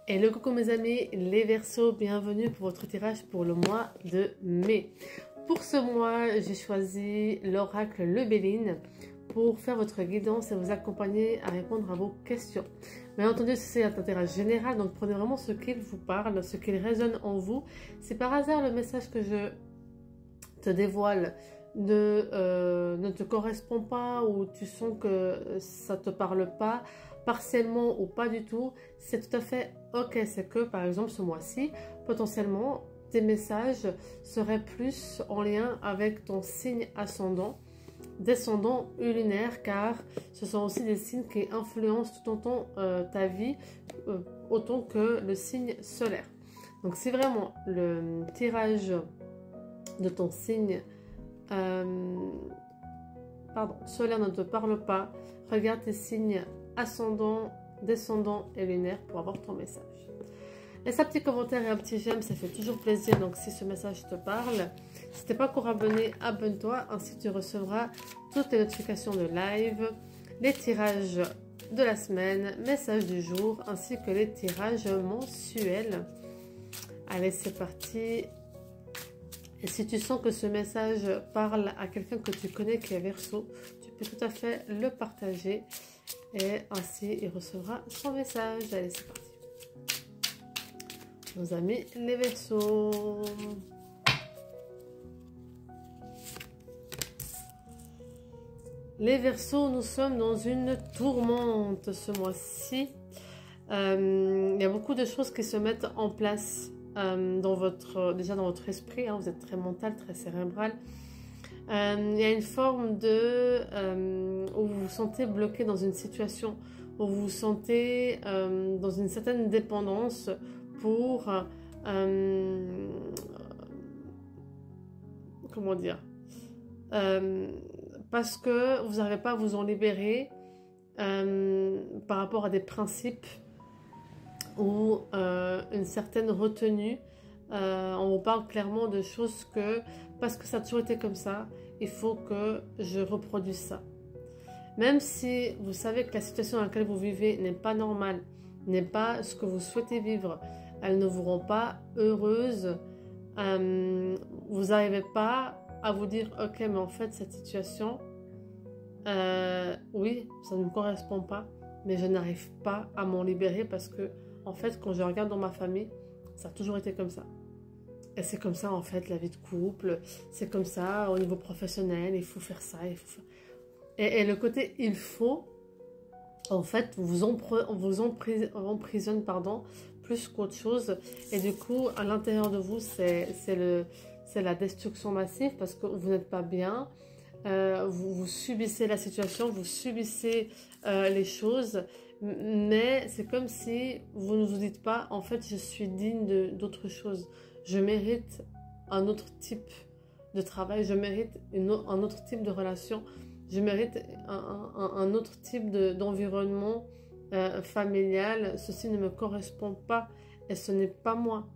Hello coucou mes amis, les Verseaux, bienvenue pour votre tirage pour le mois de mai. Pour ce mois, j'ai choisi l'oracle Le Béline pour faire votre guidance et vous accompagner à répondre à vos questions. Bien entendu, c'est un tirage général, donc prenez vraiment ce qu'il vous parle, ce qu'il résonne en vous. Si par hasard le message que je te dévoile ne te correspond pas ou tu sens que ça ne te parle pas, partiellement ou pas du tout, c'est tout à fait ok. C'est que par exemple ce mois-ci, potentiellement tes messages seraient plus en lien avec ton signe ascendant, descendant ou lunaire, car ce sont aussi des signes qui influencent tout autant ta vie autant que le signe solaire. Donc si vraiment le tirage de ton signe solaire ne te parle pas, regarde tes signes ascendant, descendant et lunaire pour avoir ton message. Laisse un petit commentaire et un petit j'aime, ça fait toujours plaisir. Donc si ce message te parle, si tu n'es pas encore abonné, abonne-toi, ainsi tu recevras toutes les notifications de live, les tirages de la semaine, messages du jour, ainsi que les tirages mensuels. Allez, c'est parti. Et si tu sens que ce message parle à quelqu'un que tu connais qui est Verseau, tu peux tout à fait le partager et ainsi il recevra son message. Allez, c'est parti. Nos amis les Verseaux. Les Verseaux, nous sommes dans une tourmente ce mois-ci. Il y a beaucoup de choses qui se mettent en place. Déjà dans votre esprit, hein, vous êtes très mental, très cérébral. Il y a une forme où vous vous sentez bloqué dans une situation, où vous vous sentez dans une certaine dépendance pour comment dire, parce que vous n'arrivez pas à vous en libérer par rapport à des principes ou une certaine retenue. On vous parle clairement de choses que, parce que ça a toujours été comme ça, il faut que je reproduise ça. Même si vous savez que la situation dans laquelle vous vivez n'est pas normale, n'est pas ce que vous souhaitez vivre, elle ne vous rend pas heureuse, vous n'arrivez pas à vous dire ok, mais en fait cette situation, oui, ça ne me correspond pas, mais je n'arrive pas à m'en libérer parce que en fait, quand je regarde dans ma famille, ça a toujours été comme ça. Et c'est comme ça, en fait, la vie de couple. C'est comme ça, au niveau professionnel, il faut faire ça. Il faut faire... Et le côté « il faut », en fait, vous emprisonne, plus qu'autre chose. Et du coup, à l'intérieur de vous, c'est la destruction massive parce que vous n'êtes pas bien. Vous subissez la situation, vous subissez les choses. Mais c'est comme si vous ne vous dites pas, en fait, je suis digne d'autre chose. Je mérite un autre type de travail, je mérite un autre type de relation, je mérite un autre type d'environnement familial. Ceci ne me correspond pas et ce n'est pas moi.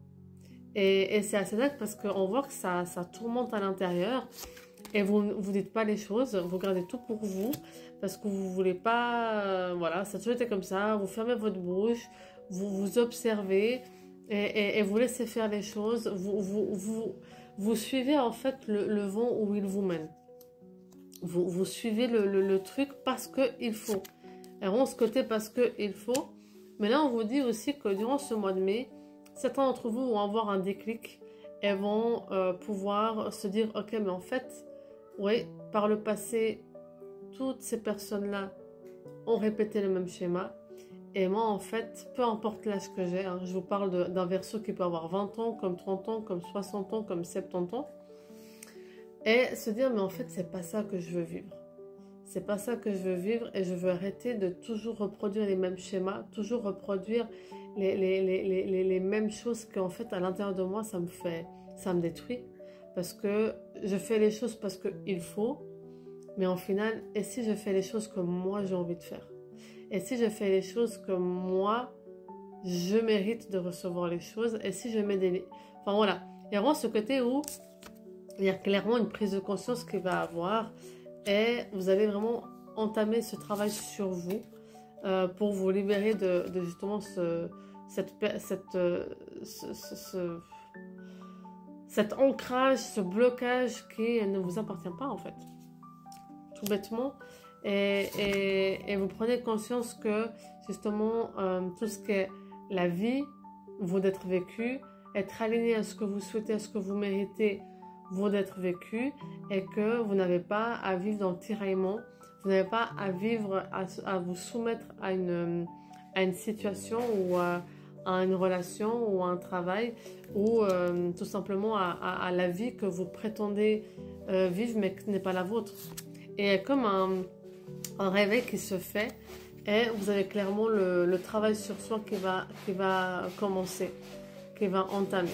Et c'est assez dingue parce qu'on voit que ça tourmente à l'intérieur. Et vous ne vous dites pas les choses, vous gardez tout pour vous parce que vous ne voulez pas, voilà, ça a toujours été comme ça, vous fermez votre bouche, vous vous observez et vous laissez faire les choses, vous suivez en fait le vent où il vous mène. Vous suivez le truc parce qu'il faut. Et on ce côté parce qu'il faut, mais là on vous dit aussi que durant ce mois de mai, certains d'entre vous vont avoir un déclic et vont pouvoir se dire ok, mais en fait, oui, par le passé, toutes ces personnes-là ont répété le même schéma. Et moi, en fait, peu importe l'âge que j'ai, hein, je vous parle d'un Verseau qui peut avoir 20 ans, comme 30 ans, comme 60 ans, comme 70 ans. Et se dire, mais en fait, c'est pas ça que je veux vivre. C'est pas ça que je veux vivre et je veux arrêter de toujours reproduire les mêmes schémas, toujours reproduire les mêmes choses qu'en fait, à l'intérieur de moi, ça me détruit. Parce que je fais les choses parce qu'il faut, mais en final, et si je fais les choses que moi j'ai envie de faire? Et si je fais les choses que moi, je mérite de recevoir les choses? Et si je mets des... Enfin voilà, il y a vraiment ce côté où il y a clairement une prise de conscience qu'il va avoir et vous allez vraiment entamer ce travail sur vous pour vous libérer de justement cet ancrage, ce blocage qui ne vous appartient pas en fait, tout bêtement. Et vous prenez conscience que justement tout ce qui est la vie vaut d'être vécu, être aligné à ce que vous souhaitez, à ce que vous méritez vaut d'être vécu, et que vous n'avez pas à vivre dans le tiraillement, vous n'avez pas à vivre, à vous soumettre à une situation ou à une relation ou à un travail ou tout simplement à la vie que vous prétendez vivre mais qui n'est pas la vôtre. Et comme un réveil qui se fait, et vous avez clairement le travail sur soi qui va commencer, qui va entamer.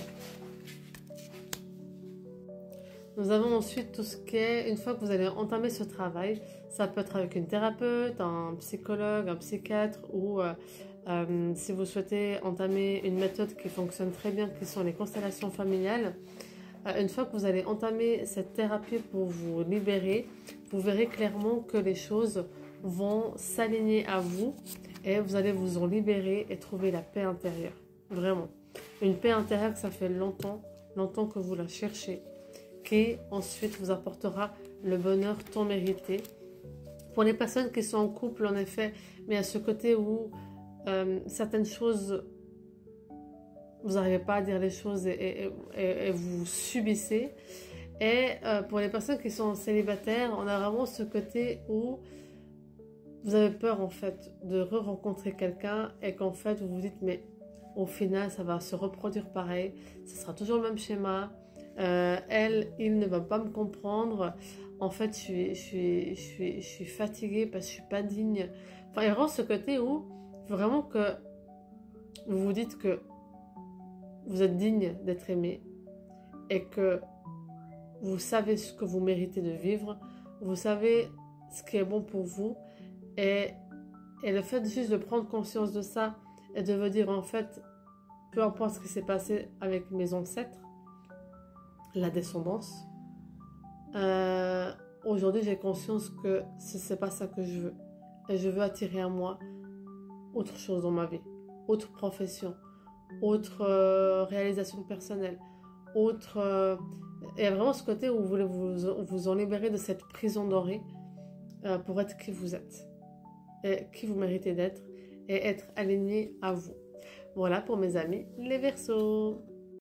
Nous avons ensuite tout ce qui est, une fois que vous allez entamer ce travail, ça peut être avec une thérapeute, un psychologue, un psychiatre, ou si vous souhaitez entamer une méthode qui fonctionne très bien, qui sont les constellations familiales. Une fois que vous allez entamer cette thérapie pour vous libérer, vous verrez clairement que les choses vont s'aligner à vous et vous allez vous en libérer et trouver la paix intérieure. Vraiment. Une paix intérieure que ça fait longtemps que vous la cherchez, qui ensuite vous apportera le bonheur tant mérité. Pour les personnes qui sont en couple, en effet, mais à ce côté où certaines choses, vous n'arrivez pas à dire les choses et vous subissez. Et pour les personnes qui sont célibataires, on a vraiment ce côté où vous avez peur en fait de re-rencontrer quelqu'un et qu'en fait vous vous dites mais au final ça va se reproduire pareil, ce sera toujours le même schéma. Il ne va pas me comprendre. En fait, je suis fatiguée parce que je suis pas digne. Enfin, il y a vraiment ce côté où vraiment que vous vous dites que vous êtes digne d'être aimé et que vous savez ce que vous méritez de vivre, vous savez ce qui est bon pour vous et le fait juste de prendre conscience de ça et de vous dire en fait, peu importe ce qui s'est passé avec mes ancêtres, la descendance, aujourd'hui j'ai conscience que c'est pas ça que je veux et je veux attirer à moi autre chose dans ma vie, autre profession, autre réalisation personnelle, autre et vraiment ce côté où vous voulez vous en libérer de cette prison dorée pour être qui vous êtes et qui vous méritez d'être et être aligné à vous. Voilà pour mes amis les Verseaux.